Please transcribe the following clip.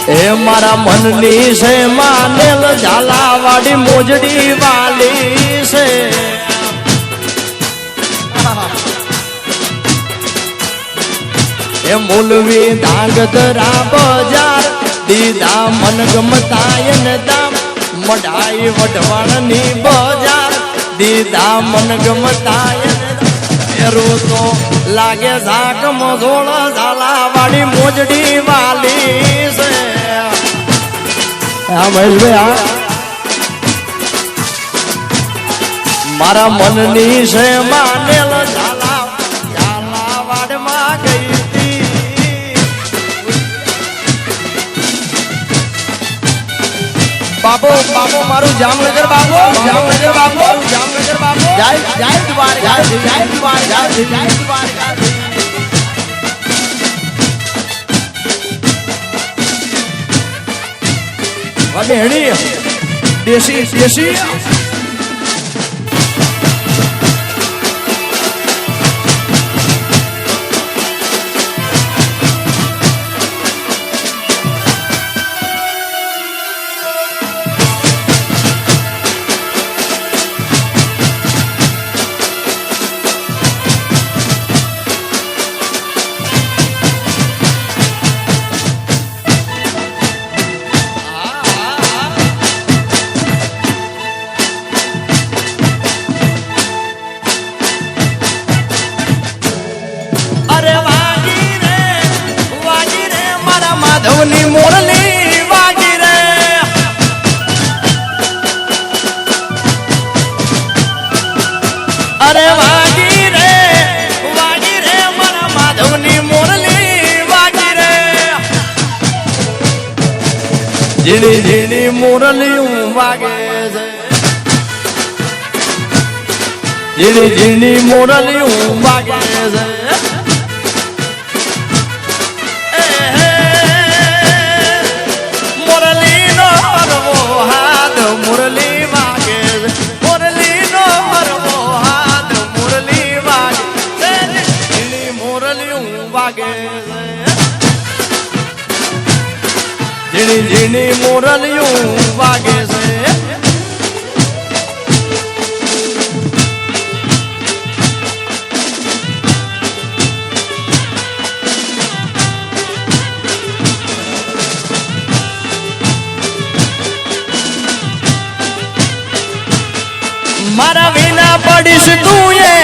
એ મારા મનની છે માનેલ ઝાલાવાડી મોજડી વાલી છે એ મૂલવી ધાંગધરા બજાર દીધા મન ગમતાયન દામ મઢાઈ વઢવાણની બજાર દીધા મન ગમતાયન એરું તો લાગે ઝાક મઝોળ ઝાલાવાડી મોજડી વાલી છે હા મહેશભાઈ મારા મનની છે માનેલ ઝાલાવાડમાં ગઈ બાબો બાબો મારું જામનગર બાબો જામનગર બાબો જામનગર બાબો જય જય દ્વારકા જય દ્વારકા જય દ્વારકા વડેણી દેશી દેશી માધવની મોરલી વાગી રે અરે વાગી રે મારા માધવની મોરલી વાગી રે ઝીણી ઝીણી મોરલી વાગે છે ઝીણી ઝીણી મોરલી વાગે છે મુરલી વાગે મુરલી નો હરવો હાથ મુરલી વાગે ઝીણી મુરલી વાગે ઝીણી ઝીણી મુરલી વાગે છે મારા વિના પડીશ તું એ